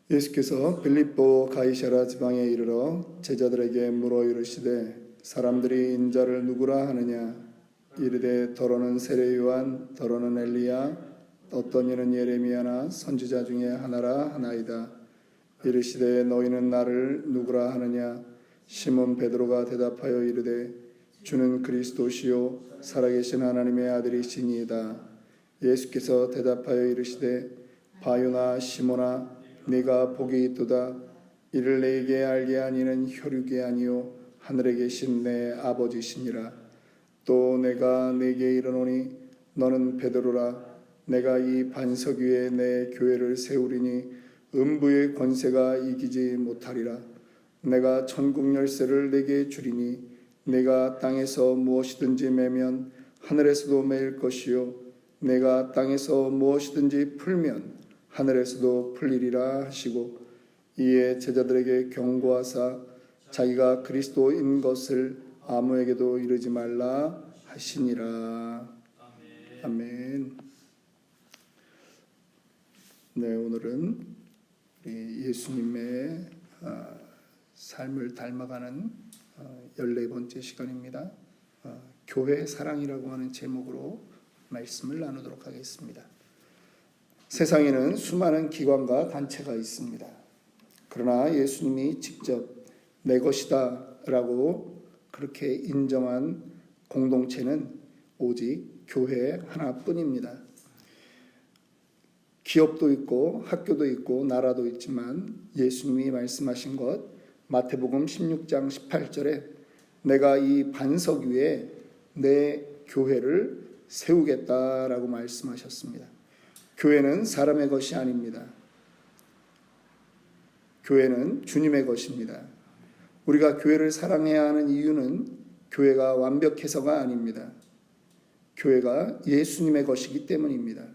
예수께서 빌립보 가이사랴 지방에 이르러 제자들에게 물어 이르시되 사람들이 인자를 누구라 하느냐? 이르되 더러는 세례 요한, 더러는 엘리야, 어떤 이는 예레미야나 선지자 중에 하나라 하나이다. 이르시되 너희는 나를 누구라 하느냐? 시몬 베드로가 대답하여 이르되 주는 그리스도시요 살아계신 하나님의 아들이시니이다. 예수께서 대답하여 이르시되 바요나 시몬아 네가 복이 있도다. 이를 내게 알게 하니는 혈육이 아니요 하늘에 계신 내 아버지시니라. 또 내가 네게 이르노니 너는 베드로라. 내가 이 반석 위에 내 교회를 세우리니 음부의 권세가 이기지 못하리라. 내가 천국 열쇠를 네게 주리니 네가 땅에서 무엇이든지 매면 하늘에서도 매일 것이요 내가 땅에서 무엇이든지 풀면 하늘에서도 풀리리라 하시고 이에 제자들에게 경고하사 자기가 그리스도인 것을 아무에게도 이르지 말라 하시니라. 아멘. 네, 오늘은 예수님의 삶을 닮아가는 14번째 시간입니다. 교회 사랑이라고 하는 제목으로 말씀을 나누도록 하겠습니다. 세상에는 수많은 기관과 단체가 있습니다. 그러나 예수님이 직접 내 것이다 라고 그렇게 인정한 공동체는 오직 교회 하나뿐입니다. 기업도 있고 학교도 있고 나라도 있지만 예수님이 말씀하신 것 마태복음 16장 18절에 내가 이 반석 위에 내 교회를 세우겠다라고 말씀하셨습니다. 교회는 사람의 것이 아닙니다. 교회는 주님의 것입니다. 우리가 교회를 사랑해야 하는 이유는 교회가 완벽해서가 아닙니다. 교회가 예수님의 것이기 때문입니다.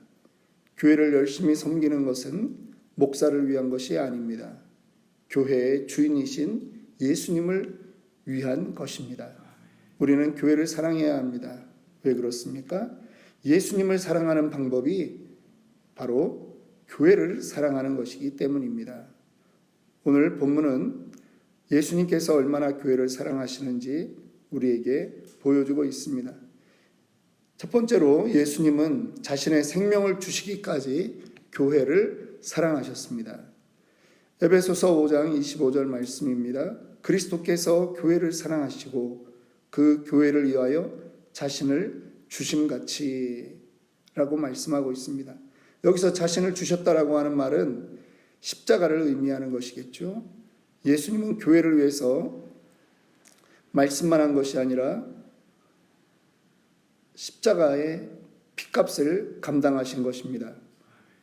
교회를 열심히 섬기는 것은 목사를 위한 것이 아닙니다. 교회의 주인이신 예수님을 위한 것입니다. 우리는 교회를 사랑해야 합니다. 왜 그렇습니까? 예수님을 사랑하는 방법이 바로 교회를 사랑하는 것이기 때문입니다. 오늘 본문은 예수님께서 얼마나 교회를 사랑하시는지 우리에게 보여주고 있습니다. 첫 번째로 예수님은 자신의 생명을 주시기까지 교회를 사랑하셨습니다. 에베소서 5장 25절 말씀입니다. 그리스도께서 교회를 사랑하시고 그 교회를 위하여 자신을 주심같이 라고 말씀하고 있습니다. 여기서 자신을 주셨다라고 하는 말은 십자가를 의미하는 것이겠죠. 예수님은 교회를 위해서 말씀만 한 것이 아니라 십자가의 핏값을 감당하신 것입니다.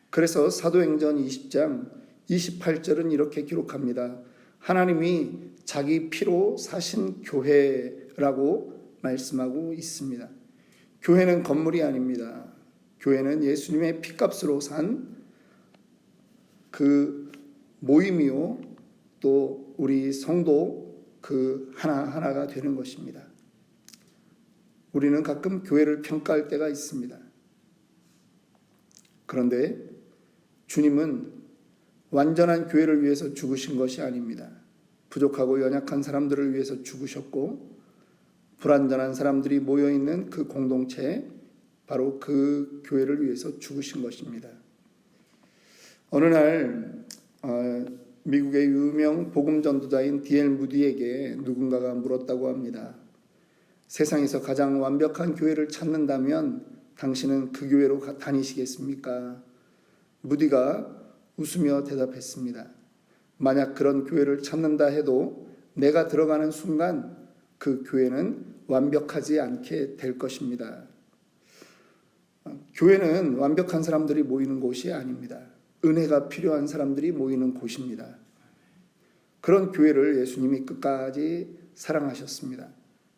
그래서 사도행전 20장 28절은 이렇게 기록합니다. 하나님이 자기 피로 사신 교회라고 말씀하고 있습니다. 교회는 건물이 아닙니다. 교회는 예수님의 핏값으로 산 그 모임이요 또 우리 성도 그 하나하나가 되는 것입니다. 우리는 가끔 교회를 평가할 때가 있습니다. 그런데 주님은 완전한 교회를 위해서 죽으신 것이 아닙니다. 부족하고 연약한 사람들을 위해서 죽으셨고 불완전한 사람들이 모여있는 그 공동체 바로 그 교회를 위해서 죽으신 것입니다. 어느 날 미국의 유명 복음 전도자인 D.L. 무디에게 누군가가 물었다고 합니다. 세상에서 가장 완벽한 교회를 찾는다면 당신은 그 교회로 다니시겠습니까? 무디가 웃으며 대답했습니다. 만약 그런 교회를 찾는다 해도 내가 들어가는 순간 그 교회는 완벽하지 않게 될 것입니다. 교회는 완벽한 사람들이 모이는 곳이 아닙니다. 은혜가 필요한 사람들이 모이는 곳입니다. 그런 교회를 예수님이 끝까지 사랑하셨습니다.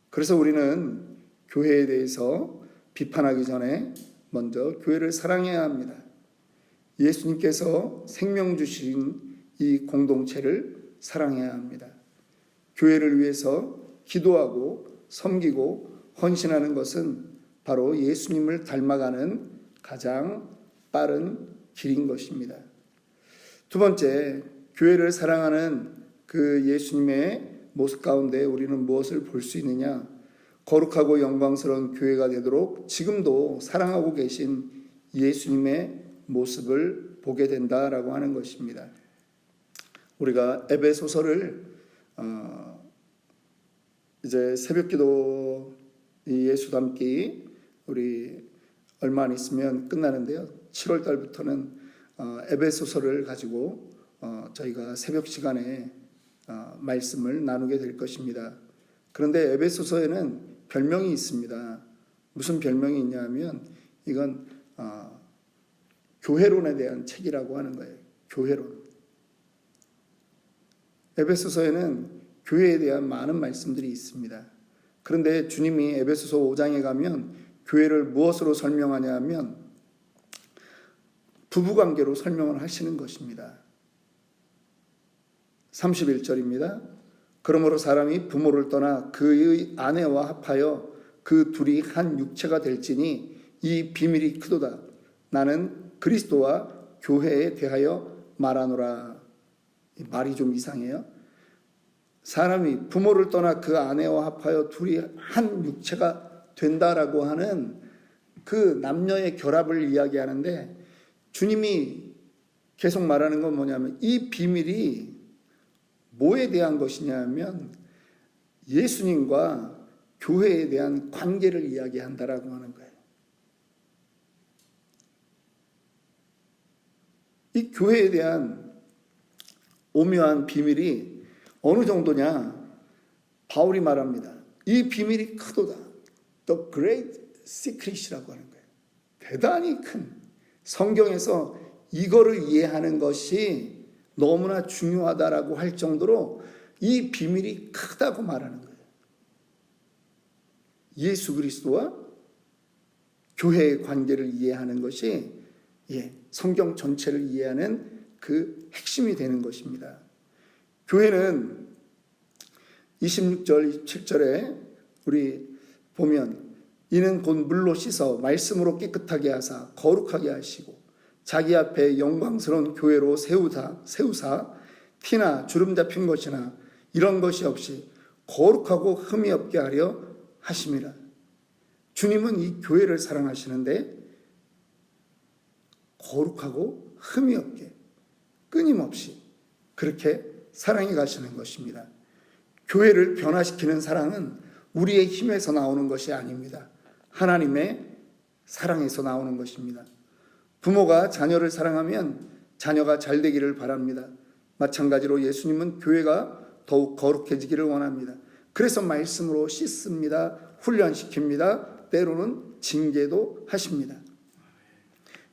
그래서 우리는 교회에 대해서 비판하기 전에 먼저 교회를 사랑해야 합니다. 예수님께서 생명 주신 이 공동체를 사랑해야 합니다. 교회를 위해서 기도하고 섬기고 헌신하는 것은 바로 예수님을 닮아가는 가장 빠른 길인 것입니다. 두 번째, 교회를 사랑하는 그 예수님의 모습 가운데 우리는 무엇을 볼 수 있느냐? 거룩하고 영광스러운 교회가 되도록 지금도 사랑하고 계신 예수님의 모습을 보게 된다라고 하는 것입니다. 우리가 에베소서를 이제 새벽기도 예수 담기 우리 얼마 안 있으면 끝나는데요. 7월 달부터는 에베소서를 가지고 저희가 새벽 시간에 말씀을 나누게 될 것입니다. 그런데 에베소서에는 별명이 있습니다. 무슨 별명이 있냐면 이건 교회론에 대한 책이라고 하는 거예요. 교회론. 에베소서에는 교회에 대한 많은 말씀들이 있습니다. 그런데 주님이 에베소서 5장에 가면 교회를 무엇으로 설명하냐 하면 부부관계로 설명을 하시는 것입니다. 31절입니다. 그러므로 사람이 부모를 떠나 그의 아내와 합하여 그 둘이 한 육체가 될지니 이 비밀이 크도다. 나는 그리스도와 교회에 대하여 말하노라. 말이 좀 이상해요. 사람이 부모를 떠나 그 아내와 합하여 둘이 한 육체가 된다라고 하는 그 남녀의 결합을 이야기하는데 주님이 계속 말하는 건 뭐냐면 이 비밀이 뭐에 대한 것이냐면 예수님과 교회에 대한 관계를 이야기한다라고 하는 거예요. 이 교회에 대한 오묘한 비밀이 어느 정도냐? 바울이 말합니다. 이 비밀이 크도다. The great secret이라고 하는 거예요. 대단히 큰 성경에서 이거를 이해하는 것이 너무나 중요하다라고 할 정도로 이 비밀이 크다고 말하는 거예요. 예수 그리스도와 교회의 관계를 이해하는 것이 성경 전체를 이해하는 그 핵심이 되는 것입니다. 교회는 26절, 27절에 우리 보면 이는 곧 물로 씻어 말씀으로 깨끗하게 하사 거룩하게 하시고 자기 앞에 영광스러운 교회로 세우사 티나 주름 잡힌 것이나 이런 것이 없이 거룩하고 흠이 없게 하려 하심이라. 주님은 이 교회를 사랑하시는데 거룩하고 흠이 없게 끊임없이 그렇게 사랑해 가시는 것입니다. 교회를 변화시키는 사랑은 우리의 힘에서 나오는 것이 아닙니다. 하나님의 사랑에서 나오는 것입니다. 부모가 자녀를 사랑하면 자녀가 잘 되기를 바랍니다. 마찬가지로 예수님은 교회가 더욱 거룩해지기를 원합니다. 그래서 말씀으로 씻습니다. 훈련시킵니다. 때로는 징계도 하십니다.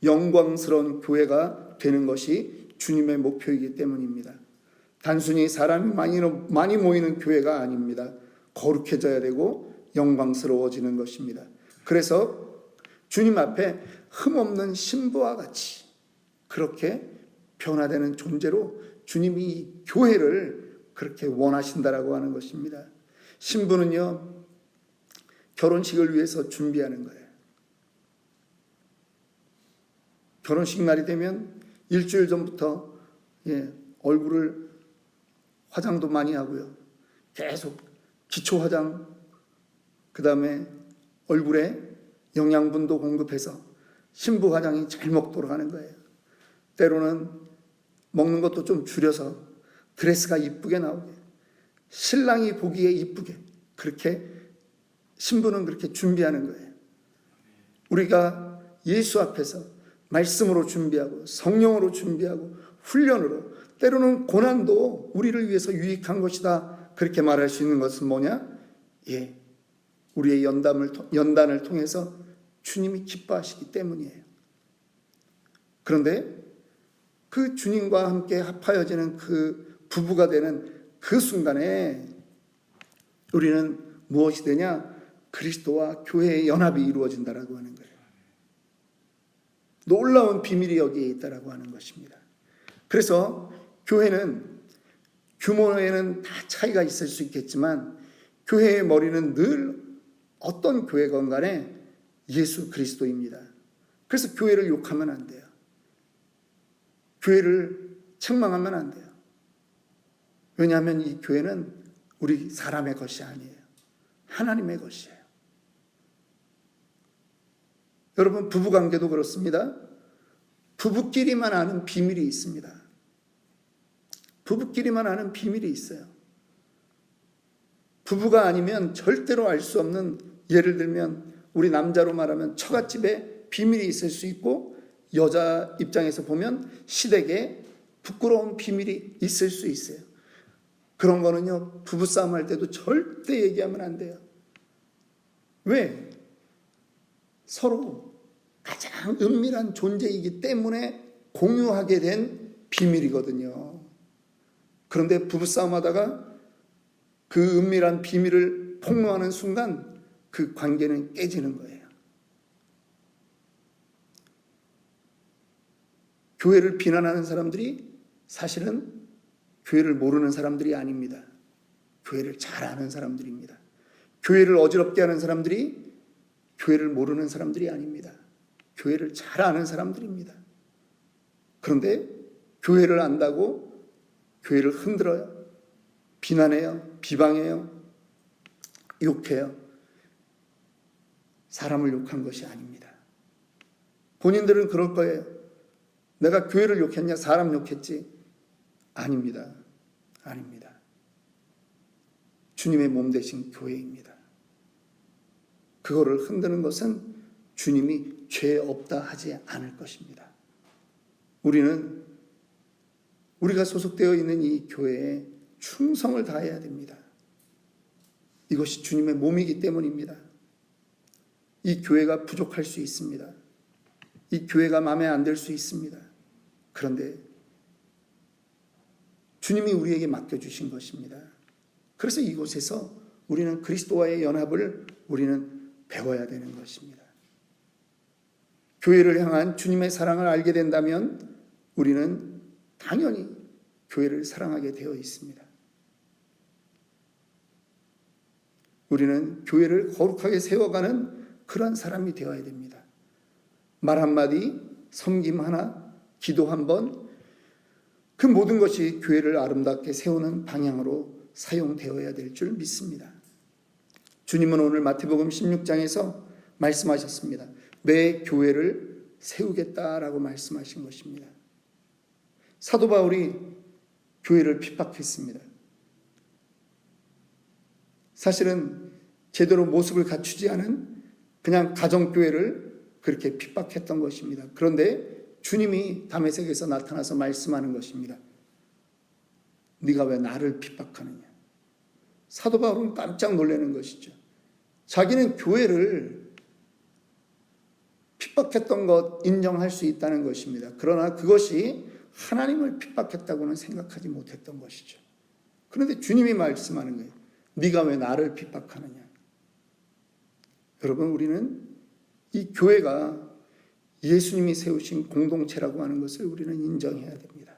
영광스러운 교회가 되는 것이 주님의 목표이기 때문입니다. 단순히 사람이 많이 모이는 교회가 아닙니다. 거룩해져야 되고 영광스러워지는 것입니다. 그래서 주님 앞에 흠없는 신부와 같이 그렇게 변화되는 존재로 주님이 이 교회를 그렇게 원하신다라고 하는 것입니다. 신부는요, 결혼식을 위해서 준비하는 거예요. 결혼식 날이 되면 일주일 전부터 얼굴을 화장도 많이 하고요. 계속 기초 화장, 그 다음에 얼굴에 영양분도 공급해서 신부 화장이 잘 먹도록 하는 거예요. 때로는 먹는 것도 좀 줄여서 드레스가 이쁘게 나오게, 신랑이 보기에 이쁘게 그렇게 신부는 그렇게 준비하는 거예요. 우리가 예수 앞에서 말씀으로 준비하고 성령으로 준비하고 훈련으로, 때로는 고난도 우리를 위해서 유익한 것이다 그렇게 말할 수 있는 것은 뭐냐? 우리의 연단을 통해서 주님이 기뻐하시기 때문이에요. 그런데 그 주님과 함께 합하여지는 그 부부가 되는 그 순간에 우리는 무엇이 되냐? 그리스도와 교회의 연합이 이루어진다라고 하는 거예요. 놀라운 비밀이 여기에 있다라고 하는 것입니다. 그래서 교회는 규모에는 다 차이가 있을 수 있겠지만 교회의 머리는 늘 어떤 교회건 간에 예수 그리스도입니다. 그래서 교회를 욕하면 안 돼요. 교회를 책망하면 안 돼요. 왜냐하면 이 교회는 우리 사람의 것이 아니에요. 하나님의 것이에요. 여러분, 부부관계도 그렇습니다. 부부끼리만 아는 비밀이 있습니다. 부부끼리만 아는 비밀이 있어요. 부부가 아니면 절대로 알 수 없는, 예를 들면 우리 남자로 말하면 처갓집에 비밀이 있을 수 있고, 여자 입장에서 보면 시댁에 부끄러운 비밀이 있을 수 있어요. 그런 거는요, 부부싸움 할 때도 절대 얘기하면 안 돼요. 왜? 서로 가장 은밀한 존재이기 때문에 공유하게 된 비밀이거든요. 그런데 부부싸움 하다가 그 은밀한 비밀을 폭로하는 순간 그 관계는 깨지는 거예요. 교회를 비난하는 사람들이 사실은 교회를 모르는 사람들이 아닙니다. 교회를 잘 아는 사람들입니다. 교회를 어지럽게 하는 사람들이 교회를 모르는 사람들이 아닙니다. 교회를 잘 아는 사람들입니다. 그런데 교회를 안다고 교회를 흔들어요. 비난해요. 비방해요. 욕해요. 사람을 욕한 것이 아닙니다. 본인들은 그럴 거예요. 내가 교회를 욕했냐? 사람 욕했지? 아닙니다. 아닙니다. 주님의 몸 되신 교회입니다. 그거를 흔드는 것은 주님이 죄 없다 하지 않을 것입니다. 우리는 우리가 소속되어 있는 이 교회에 충성을 다해야 됩니다. 이것이 주님의 몸이기 때문입니다. 이 교회가 부족할 수 있습니다. 이 교회가 마음에 안 들 수 있습니다. 그런데 주님이 우리에게 맡겨주신 것입니다. 그래서 이곳에서 우리는 그리스도와의 연합을 우리는 배워야 되는 것입니다. 교회를 향한 주님의 사랑을 알게 된다면 우리는 당연히 교회를 사랑하게 되어 있습니다. 우리는 교회를 거룩하게 세워가는 그런 사람이 되어야 됩니다. 말 한마디, 섬김 하나, 기도 한 번, 그 모든 것이 교회를 아름답게 세우는 방향으로 사용되어야 될 줄 믿습니다. 주님은 오늘 마태복음 16장에서 말씀하셨습니다. 내 교회를 세우겠다라고 말씀하신 것입니다. 사도 바울이 교회를 핍박했습니다. 사실은 제대로 모습을 갖추지 않은 그냥 가정교회를 그렇게 핍박했던 것입니다. 그런데 주님이 다메섹에서 나타나서 말씀하는 것입니다. 네가 왜 나를 핍박하느냐? 사도 바울은 깜짝 놀라는 것이죠. 자기는 교회를 핍박했던 것 인정할 수 있다는 것입니다. 그러나 그것이 하나님을 핍박했다고는 생각하지 못했던 것이죠. 그런데 주님이 말씀하는 거예요. 네가 왜 나를 핍박하느냐? 여러분, 우리는 이 교회가 예수님이 세우신 공동체라고 하는 것을 우리는 인정해야 됩니다.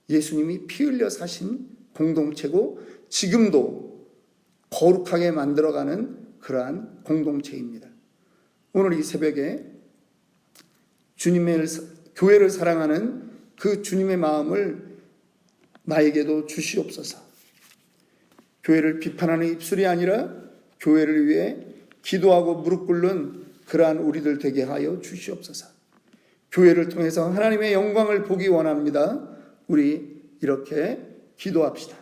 예수님이 피 흘려 사신 공동체고 지금도 거룩하게 만들어가는 그러한 공동체입니다. 오늘 이 새벽에 주님의 교회를 사랑하는 그 주님의 마음을 나에게도 주시옵소서. 교회를 비판하는 입술이 아니라 교회를 위해 기도하고 무릎 꿇는 그러한 우리들 되게 하여 주시옵소서. 교회를 통해서 하나님의 영광을 보기 원합니다. 우리 이렇게 기도합시다.